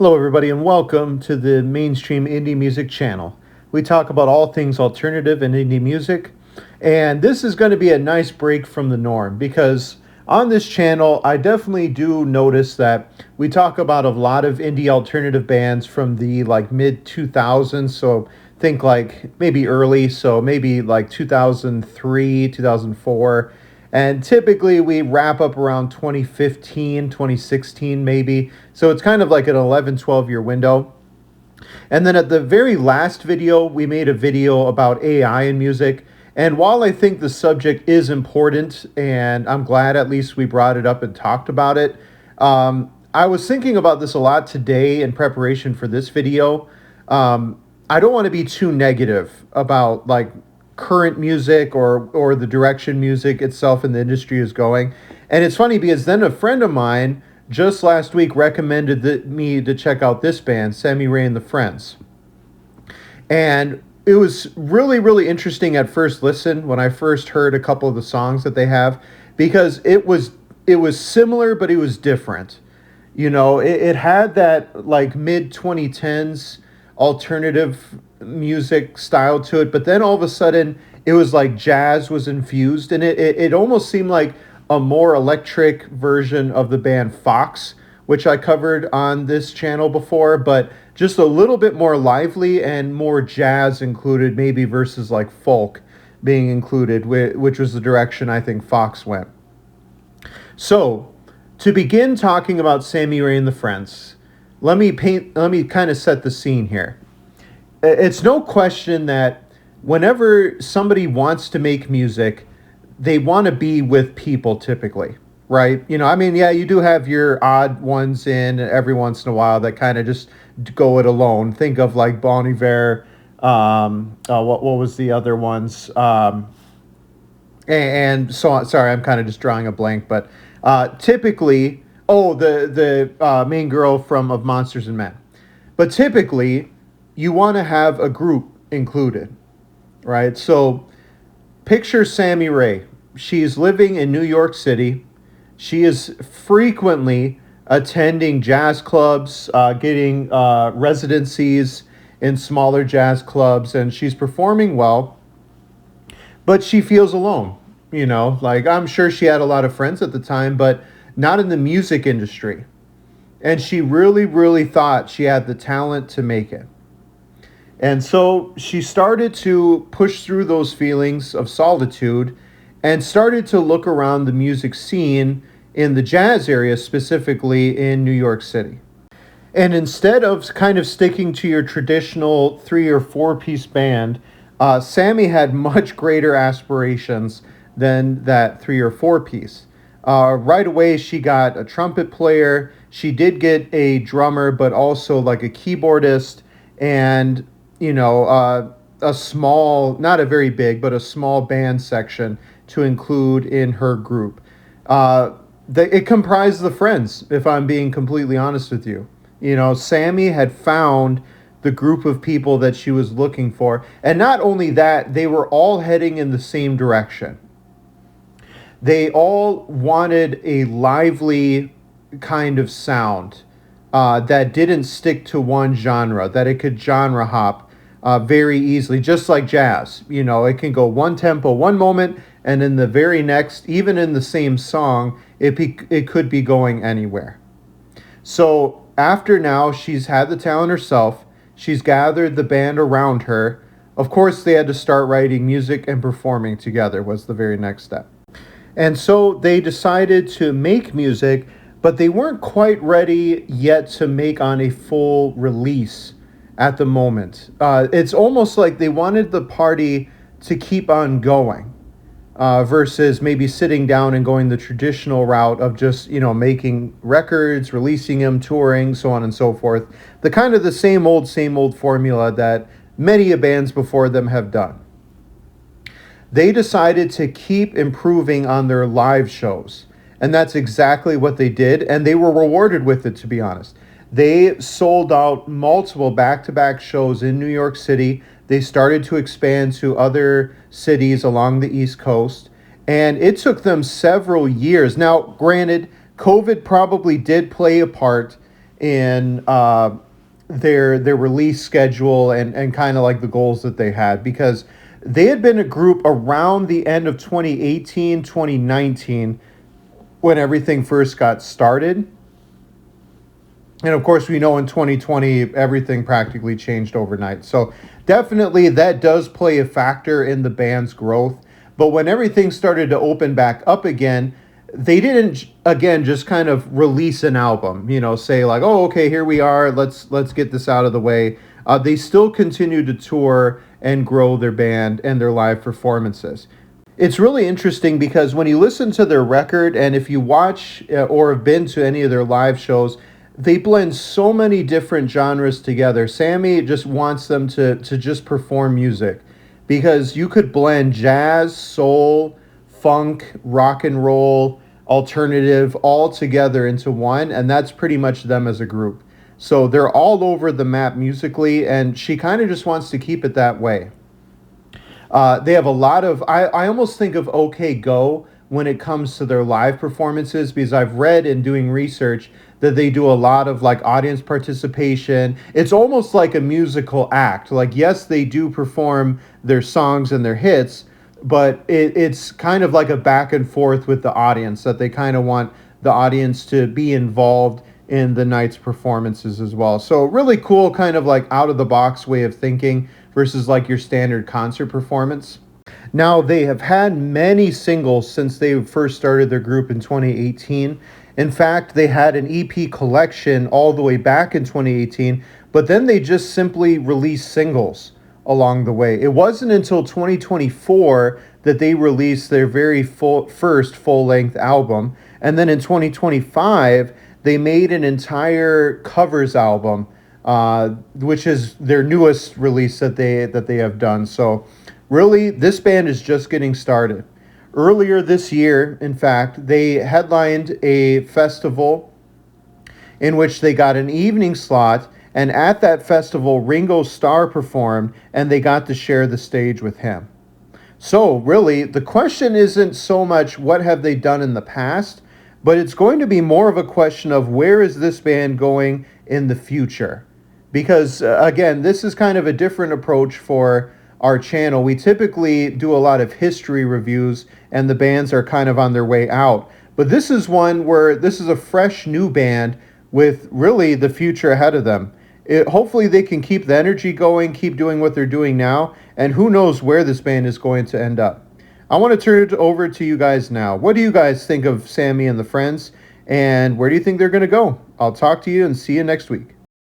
Hello, everybody, and welcome to the Mainstream Indie Music channel. We talk about all things alternative and indie music, and this is going to be a nice break from the norm because on this channel, I definitely do notice that we talk about a lot of indie alternative bands from the mid 2000s. So think maybe early, so maybe 2003, 2004. And typically we wrap up around 2015, 2016 maybe. So it's kind of like an 11, 12-year window. And then at the very last video, we made a video about AI in music. And while I think the subject is important, and I'm glad at least we brought it up and talked about it, I was thinking about this a lot today in preparation for this video. I don't want to be too negative about current music or the direction music itself in the industry is going. And it's funny because then a friend of mine just last week recommended me to check out this band, Sammy and the Friends. And it was really, really interesting at first listen when I first heard a couple of the songs that they have, because it was similar, but it was different. You know, it had that mid 2010s alternative music style to it, but then all of a sudden it was like jazz was infused, and it almost seemed like a more electric version of the band Fox, which I covered on this channel before, but just a little bit more lively and more jazz included, maybe versus folk being included, which was the direction I think Fox went. So to begin talking about Sammy Ray and the Friends, let me kind of set the scene here. It's no question that whenever somebody wants to make music, they want to be with people typically, right? You know, I mean, yeah, you do have your odd ones in every once in a while that kind of just go it alone. Think of Bon Iver, what was the other ones? And so on. Sorry, I'm kind of just drawing a blank, but typically, the main girl of Monsters and Men. But typically, you want to have a group included, right? So picture Sammy Ray. She's living in New York City. She is frequently attending jazz clubs, getting residencies in smaller jazz clubs, and she's performing well, but she feels alone. You know, I'm sure she had a lot of friends at the time, but not in the music industry. And she really, really thought she had the talent to make it. And so she started to push through those feelings of solitude and started to look around the music scene in the jazz area, specifically in New York City. And instead of kind of sticking to your traditional 3 or 4 piece band, Sammy had much greater aspirations than that 3 or 4 piece. Right away, she got a trumpet player. She did get a drummer, but also a keyboardist, and a small, not a very big, but a small band section to include in her group. It comprised the Friends, if I'm being completely honest with you. You know, Sammy had found the group of people that she was looking for. And not only that, they were all heading in the same direction. They all wanted a lively kind of sound that didn't stick to one genre, that it could genre hop very easily, just like jazz. You know, it can go one tempo one moment, and in the very next, even in the same song, it could be going anywhere. So after now she's had the talent herself, she's gathered the band around her. Of course, they had to start writing music and performing together was the very next step. And so they decided to make music, but they weren't quite ready yet to make on a full release at the moment. It's almost like they wanted the party to keep on going versus maybe sitting down and going the traditional route of just, making records, releasing them, touring, so on and so forth. The kind of the same old formula that many bands before them have done. They decided to keep improving on their live shows. And that's exactly what they did. And they were rewarded with it, to be honest. They sold out multiple back-to-back shows in New York City. They started to expand to other cities along the East Coast. And it took them several years. Now, granted, COVID probably did play a part in their release schedule and kind of like the goals that they had, because they had been a group around the end of 2018, 2019, when everything first got started. And of course, we know in 2020, everything practically changed overnight. So definitely that does play a factor in the band's growth. But when everything started to open back up again, they didn't again just kind of release an album, say like, oh, okay, here we are, let's get this out of the way. They still continue to tour and grow their band and their live performances. It's really interesting because when you listen to their record, and if you watch or have been to any of their live shows, they blend so many different genres together. Sammy just wants them to just perform music, because you could blend jazz, soul, funk, rock and roll, alternative all together into one, and that's pretty much them as a group. So they're all over the map musically, and she kind of just wants to keep it that way. They have a lot of, I almost think of OK Go when it comes to their live performances, because I've read in doing research that they do a lot of like audience participation. It's almost like a musical act. Like, yes, they do perform their songs and their hits, but it's kind of like a back and forth with the audience, that they kind of want the audience to be involved in the night's performances as well. So really cool, kind of like out of the box way of thinking versus like your standard concert performance. Now, they have had many singles since they first started their group in 2018. In fact, they had an EP collection all the way back in 2018, but then they just simply released singles along the way. It wasn't until 2024 that they released their very first full-length album, and then in 2025, they made an entire covers album, which is their newest release that they have done. So really, this band is just getting started. Earlier this year, in fact, they headlined a festival in which they got an evening slot, and at that festival, Ringo Starr performed, and they got to share the stage with him. So really, the question isn't so much what have they done in the past, but it's going to be more of a question of where is this band going in the future? Because again, this is kind of a different approach for our channel. We typically do a lot of history reviews, and the bands are kind of on their way out. But this is one where this is a fresh new band with really the future ahead of them. Hopefully they can keep the energy going, keep doing what they're doing now, and who knows where this band is going to end up. I want to turn it over to you guys now. What do you guys think of Sammy and the Friends, and where do you think they're going to go? I'll talk to you and see you next week.